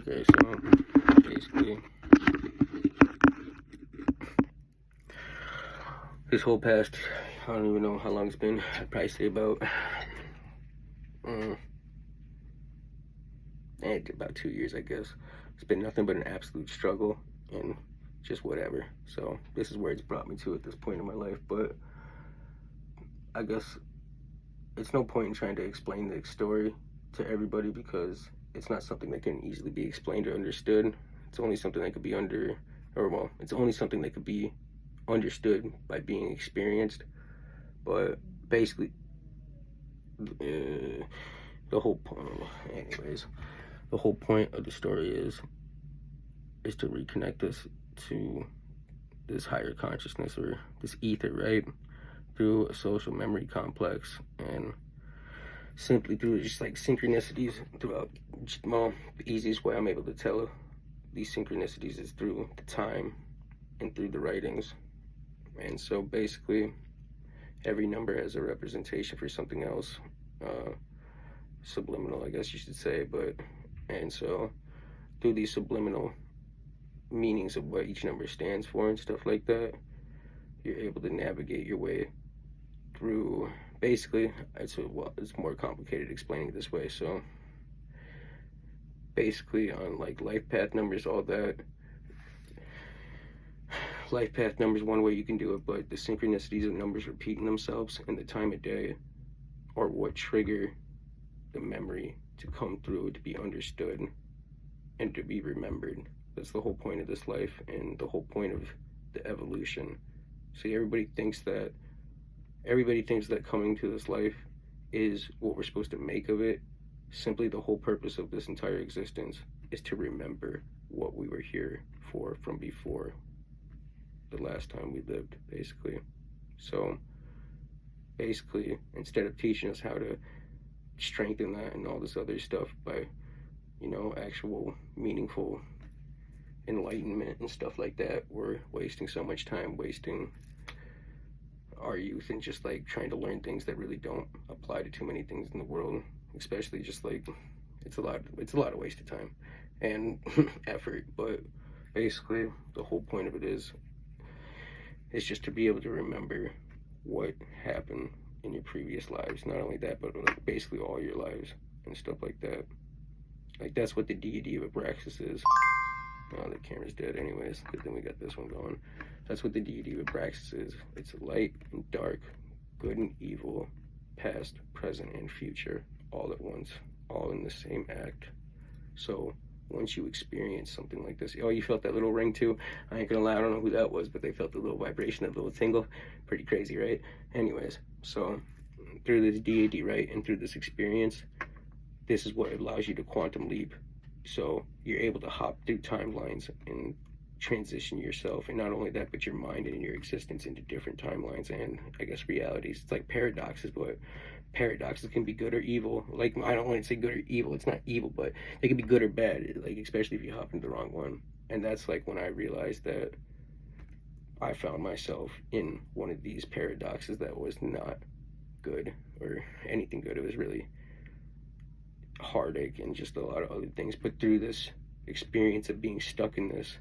Okay, so basically, this whole past, I don't even know how long it's been. I'd probably say about 2 years, I guess. It's been nothing but an absolute struggle and just whatever. So this is where it's brought me to at this point in my life. But I guess it's no point in trying to explain the story to everybody because it's not something that can easily be explained or understood. It's only something that could be it's only something that could be understood by being experienced. But basically, the whole point, anyways, the whole point of the story is to reconnect us to this higher consciousness or this ether, right? Through a social memory complex and simply through just like synchronicities throughout. Well, the easiest way I'm able to tell these synchronicities is through the time and through the writings. And so basically every number has a representation for something else, subliminal, I guess you should say. And so through these subliminal meanings of what each number stands for and stuff like that, you're able to navigate your way through. Basically, it's more complicated explaining it this way. So basically, on like life path numbers, all that, life path numbers, one way you can do it, but the synchronicities of numbers repeating themselves and the time of day are what trigger the memory to come through, to be understood and to be remembered. That's the whole point of this life and the whole point of the evolution. See, everybody thinks that coming to this life is what we're supposed to make of it. Simply the whole purpose of this entire existence is to remember what we were here for from before the last time we lived, basically. So basically, instead of teaching us how to strengthen that and all this other stuff by, actual meaningful enlightenment and stuff like that, we're wasting so much time, wasting our youth and just like trying to learn things that really don't apply to too many things in the world, especially just like it's a lot of wasted time and effort. But basically the whole point of it is just to be able to remember what happened in your previous lives. Not only that, but like basically all your lives and stuff like that. Like that's what the deity of Abraxas is. Oh, the camera's dead anyways, but then we got this one going. That's what the deity of Abraxas is. It's light and dark, good and evil, past, present, and future, all at once, all in the same act. So once you experience something like this, oh, you felt that little ring too? I ain't gonna lie, I don't know who that was, but they felt the little vibration, that little tingle. Pretty crazy, right? Anyways, so through this deity, right, and through this experience, this is what allows you to quantum leap. So you're able to hop through timelines and transition yourself, and not only that, but your mind and your existence into different timelines and I guess realities. It's like paradoxes, but paradoxes can be good or evil. Like, I don't want to say good or evil, it's not evil, but they can be good or bad, like especially if you hop into the wrong one. And that's like when I realized that I found myself in one of these paradoxes that was not good or anything good. It was really heartache and just a lot of other things. But through this experience of being stuck in this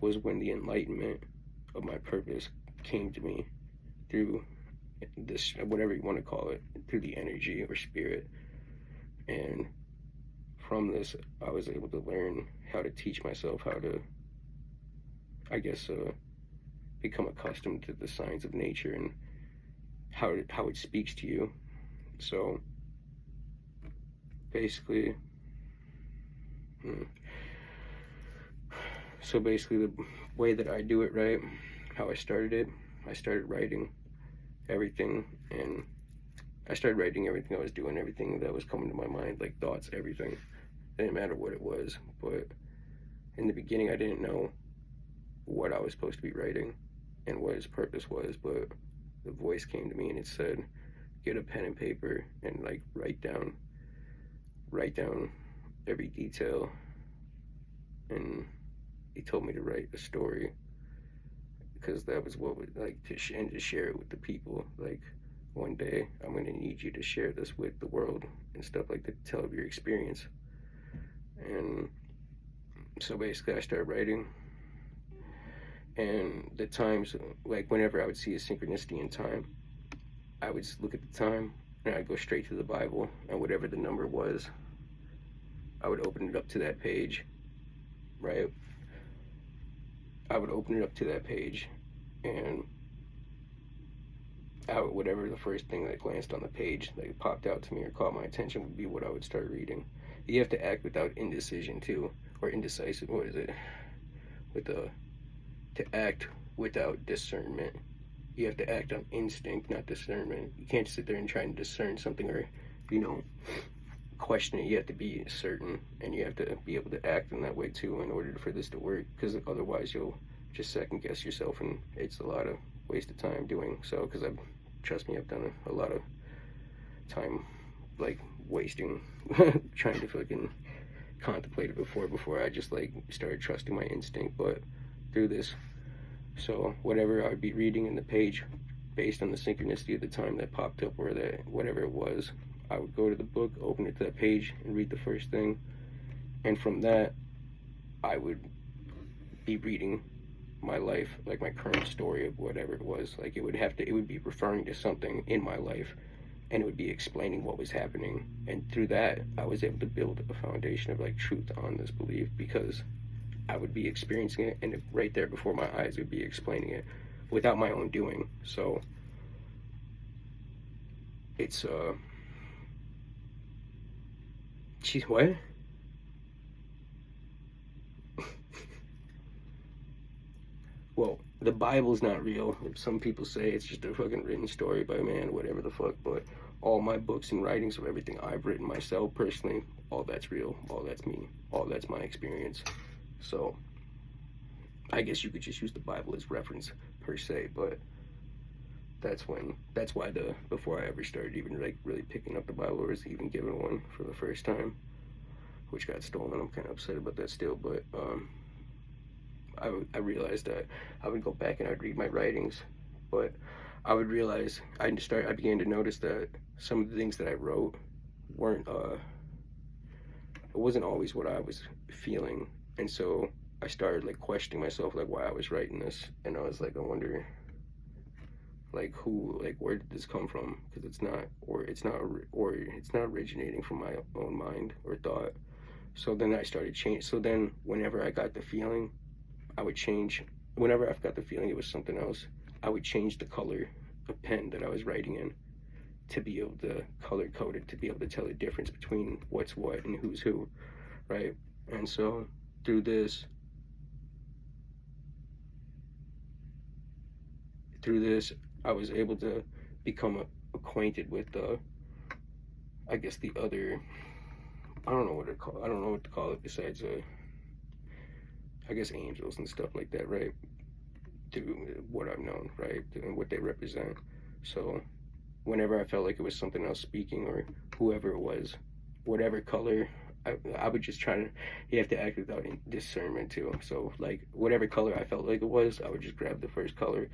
was when the enlightenment of my purpose came to me, through this, whatever you want to call it, through the energy or spirit. And from this, I was able to learn how to teach myself how to, I guess, become accustomed to the signs of nature and how it speaks to you. So basically, the way that I do it, right, how I started writing everything, and I started writing everything I was doing, everything that was coming to my mind, like thoughts, everything. It didn't matter what it was, but in the beginning I didn't know what I was supposed to be writing and what its purpose was, but the voice came to me and it said, get a pen and paper and like write down every detail. And he told me to write a story because that was what would like to share it with the people. Like, one day I'm going to need you to share this with the world and stuff like that, tell of your experience. And So basically I started writing, and the times, like whenever I would see a synchronicity in time, I would just look at the time and I'd go straight to the Bible, and whatever the number was, I would open it up to that page, right? I would open it up to that page, and whatever the first thing that glanced on the page that popped out to me or caught my attention would be what I would start reading. You have to act without indecision too, or indecisive. What is it? To act without discernment. You have to act on instinct, not discernment. You can't sit there and try and discern something or, question it. You have to be certain, and you have to be able to act in that way too in order for this to work, because otherwise you'll just second guess yourself, and it's a lot of waste of time doing so, because trust me, I've done a lot of time like wasting trying to fucking contemplate it before I just like started trusting my instinct. But through this, so whatever I'd be reading in the page based on the synchronicity of the time that popped up, or that whatever it was, I would go to the book, open it to that page, and read the first thing, and from that I would be reading my life, like my current story of whatever it was. Like it would be referring to something in my life, and it would be explaining what was happening, and through that I was able to build a foundation of like truth on this belief, because I would be experiencing it, and right there before my eyes would be explaining it without my own doing. So it's geez, what? Well, the Bible's not real. Some people say it's just a fucking written story by man, whatever the fuck, but all my books and writings of everything I've written myself personally, all that's real, all that's me, all that's my experience. So I guess you could just use the Bible as reference per se, but that's why before I ever started even like really picking up the Bible, or was even given one for the first time, which got stolen. I'm kind of upset about that still, but I realized that I would go back and I'd read my writings, but I would realize I began to notice that some of the things that I wrote weren't it wasn't always what I was feeling, and so I started like questioning myself, like why I was writing this, and I was like, I wonder like where did this come from, because it's not originating from my own mind or thought. So then I started change. So then whenever I got the feeling, I would change. Whenever I got the feeling it was something else, I would change the color of pen that I was writing in to be able to color code it, to be able to tell the difference between what's what and who's who, right? And so through this, I was able to become acquainted with I guess the other, I don't know what to call it besides I guess angels and stuff like that, right? Through what I've known, right? And what they represent. So whenever I felt like it was something else speaking, or whoever it was, whatever color, I would just try to, you have to act without discernment too. So like whatever color I felt like it was, I would just grab the first color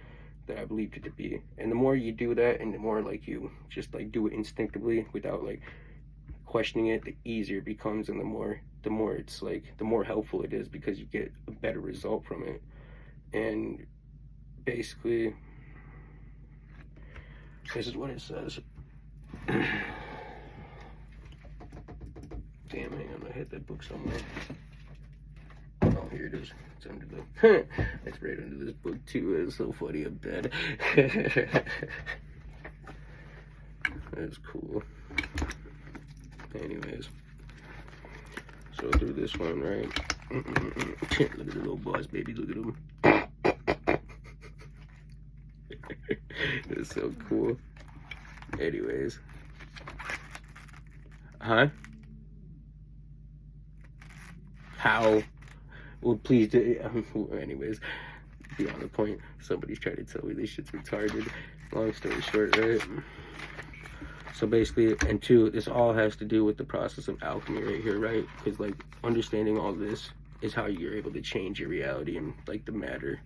that I believed it to be. And the more you do that, and the more like you just like do it instinctively without like questioning it, the easier it becomes, and the more it's like, the more helpful it is, because you get a better result from it. And basically, this is what it says. Damn, hang on, I hit that book somewhere. Oh, here it is. It's under the, it's right under this book too. It's so funny, I'm dead. That's cool. Anyways, so through this one, right? Look at the little boss baby, look at him. It's so cool. Anyways. Huh? How? Well, please do. Anyways, beyond the point. Somebody's trying to tell me this shit's retarded. Long story short, right? So basically, and two, this all has to do with the process of alchemy right here, right? Because like understanding all this is how you're able to change your reality and like the matter,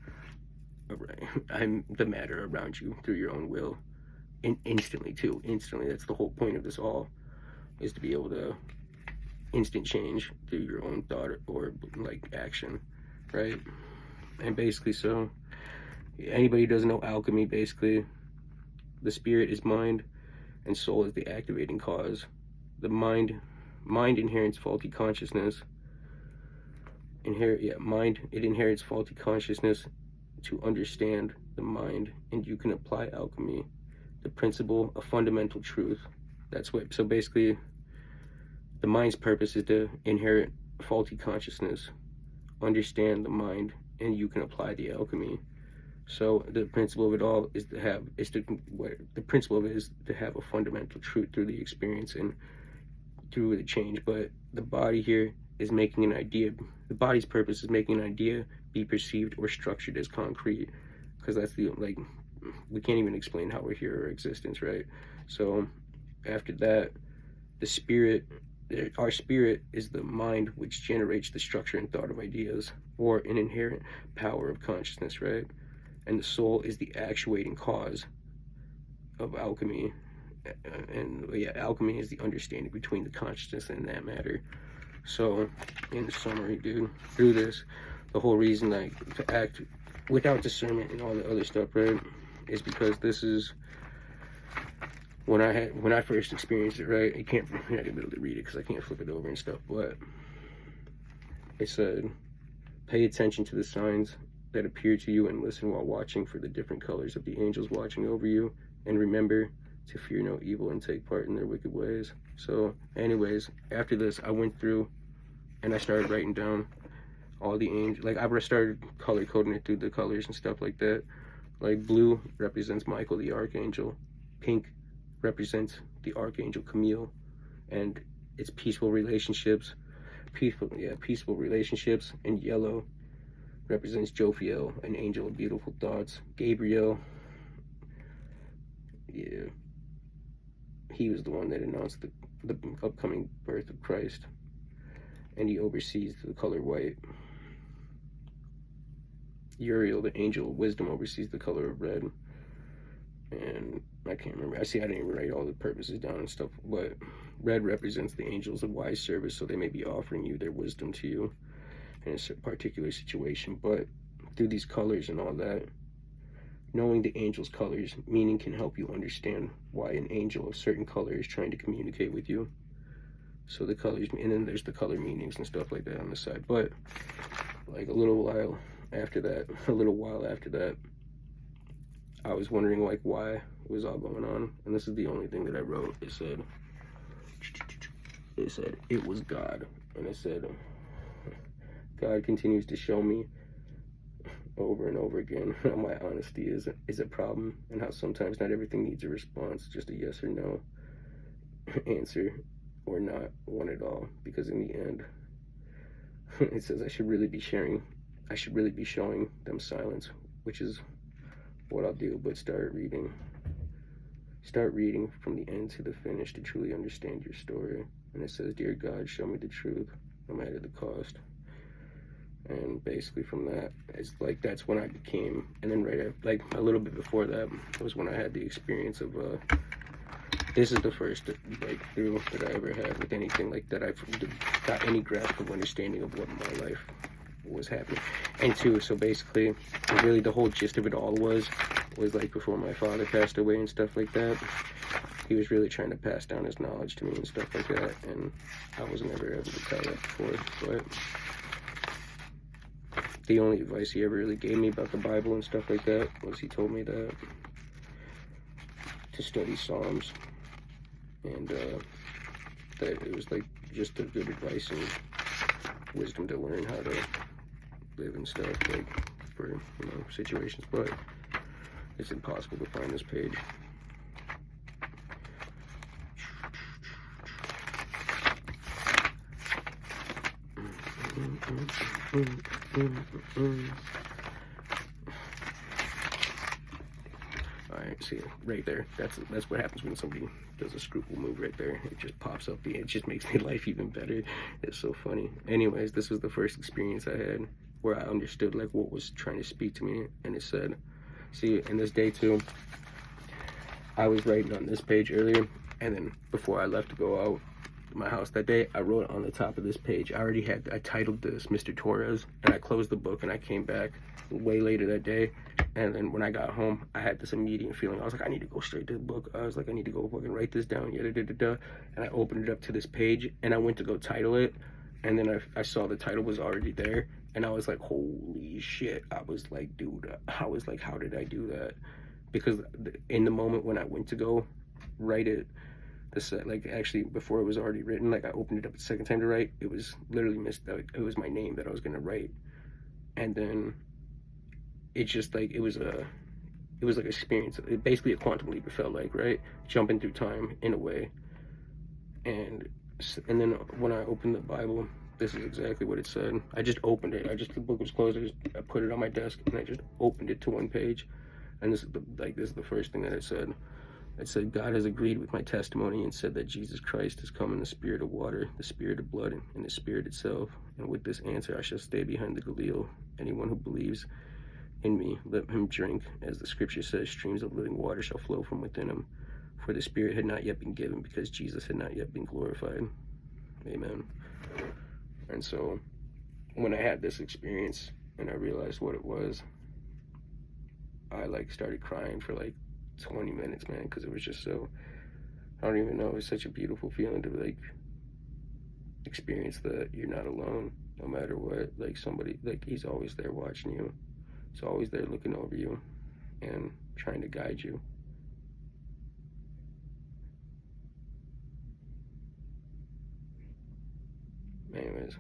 the matter around you through your own will, and instantly too. Instantly, that's the whole point of this all, is to be able to instant change through your own thought or like action, right? And basically, so anybody who doesn't know alchemy, basically the spirit is mind and soul is the activating cause. The mind inherits faulty consciousness. It inherits faulty consciousness to understand the mind, and you can apply alchemy, the principle of fundamental truth. That's what, so basically the mind's purpose is to inherit faulty consciousness, understand the mind, and you can apply the alchemy. So the principle of it all is to have a fundamental truth through the experience and through the change. But the body here is making an idea. The body's purpose is making an idea be perceived or structured as concrete, because that's the, like, we can't even explain how we're here or existence, right? So after that, our spirit is the mind which generates the structure and thought of ideas, or an inherent power of consciousness, right? And the soul is the actuating cause of alchemy. And alchemy is the understanding between the consciousness and that matter. So in summary, dude, through this, the whole reason, like, to act without discernment and all the other stuff, right, is because this is when I first experienced it, right? You're not gonna be able to read it because I can't flip it over and stuff, but it said, pay attention to the signs that appear to you and listen while watching for the different colors of the angels watching over you, and remember to fear no evil and take part in their wicked ways. So anyways, after this, I went through and I started writing down all the angels. Like, I started color coding it through the colors and stuff like that. Like, blue represents Michael the Archangel, pink represents the Archangel Camille and its peaceful relationships, and yellow represents Jophiel, an angel of beautiful thoughts. Gabriel, he was the one that announced the upcoming birth of Christ, and he oversees the color white. Uriel, the angel of wisdom, oversees the color of red. And I can't remember. I didn't even write all the purposes down and stuff, but red represents the angels of wise service, so they may be offering you their wisdom to you in a particular situation. But through these colors and all that, knowing the angel's colors meaning can help you understand why an angel of certain color is trying to communicate with you. So the colors, and then there's the color meanings and stuff like that on the side. But like a little while after that, I was wondering, like, why it was all going on. And this is the only thing that I wrote. It said it was God. And it said, God continues to show me over and over again how my honesty is a problem, and how sometimes not everything needs a response, just a yes or no answer, or not one at all. Because in the end, it says I should really be showing them silence, which is what I'll do. But start reading from the end to the finish to truly understand your story. And it says, dear God, show me the truth, no matter the cost. And basically from that, it's like, that's when I became, and then right after, like a little bit before that, was when I had the experience of, this is the first breakthrough that I ever had with anything like that. I've got any grasp of understanding of what my life was happening. And two, so basically, really the whole gist of it all was like before my father passed away and stuff like that, he was really trying to pass down his knowledge to me and stuff like that, and I wasn't ever able to tell that before. But the only advice he ever really gave me about the Bible and stuff like that was he told me that to study Psalms, and that it was like just a good advice and wisdom to learn how to live and stuff, like for situations. But it's impossible to find this page. Alright, see, right there, that's what happens when somebody does a scruple move right there. It just pops up, it just makes my life even better. It's so funny. Anyways, this was the first experience I had where I understood like what was trying to speak to me. And it said, see, in this day too, I was writing on this page earlier, and then before I left to go out, my house that day, I wrote on the top of this page. I titled this Mr. Torres, and I closed the book, and I came back way later that day. And then when I got home, I had this immediate feeling. I was like, I need to go straight to the book. I was like, I need to go fucking write this down. And I opened it up to this page, and I went to go title it, and then I saw the title was already there, and I was like, holy shit. I was like, dude, I was like, how did I do that? Because in the moment when I went to go write it, like actually before it was already written, like I opened it up the second time to write, it was literally it was my name that I was gonna write. And then it just like it was like experience, basically a quantum leap, it felt like, right? Jumping through time in a way. And then when I opened the Bible, this is exactly what it said. I just opened it. The book was closed. I put it on my desk, and I just opened it to one page. And this is the first thing that it said. It said, God has agreed with my testimony and said that Jesus Christ has come in the spirit of water, the spirit of blood, and the spirit itself. And with this answer, I shall stay behind the Galil. Anyone who believes in me, let him drink. As the scripture says, streams of living water shall flow from within him. For the spirit had not yet been given because Jesus had not yet been glorified. Amen. And so when I had this experience and I realized what it was, I like started crying for like 20 minutes, man, because it was just so, I don't even know, it was such a beautiful feeling to like experience that you're not alone no matter what. Like somebody, like he's always there watching you. He's always there looking over you and trying to guide you. Anyways,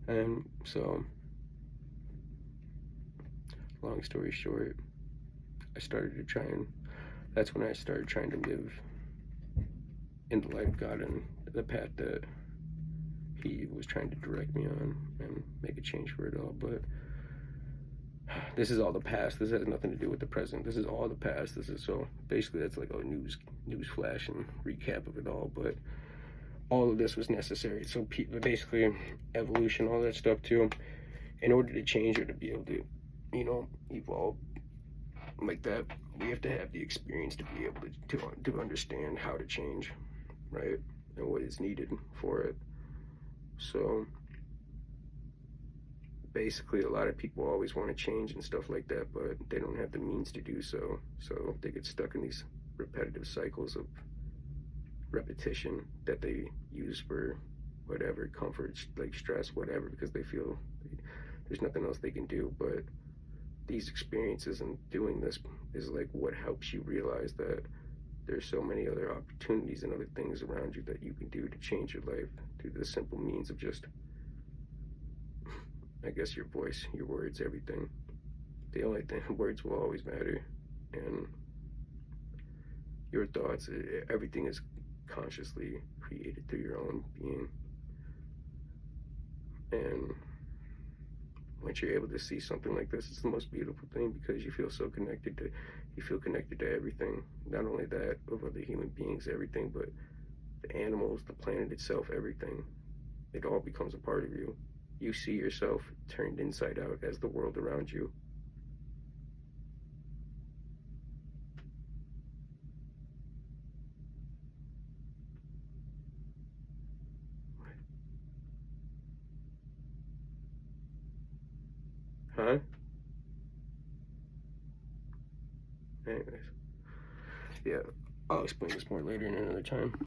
and so long story short, that's when I started trying to live in the light of God and the path that he was trying to direct me on and make a change for it all. But this is all the past. This has nothing to do with the present. This is all the past. So basically that's like a news flash and recap of it all. But all of this was necessary. So basically evolution, all that stuff too, in order to change or to be able to, evolve like that, we have to have the experience to be able to understand how to change, right? And what is needed for it. So basically a lot of people always want to change and stuff like that, but they don't have the means to do so. So they get stuck in these repetitive cycles of repetition that they use for whatever, comfort, like stress, whatever, because they feel there's nothing else they can do. But these experiences and doing this is like what helps you realize that there's so many other opportunities and other things around you that you can do to change your life through the simple means of just, I guess, your voice, your words, everything. The only thing, words will always matter, and your thoughts, everything is consciously created through your own being. And once you're able to see something like this, it's the most beautiful thing, because you feel so connected to everything. Not only that, of other human beings, everything, but the animals, the planet itself, everything. It all becomes a part of you. You see yourself turned inside out as the world around you. Huh? Anyways. Yeah, I'll explain this more later in another time.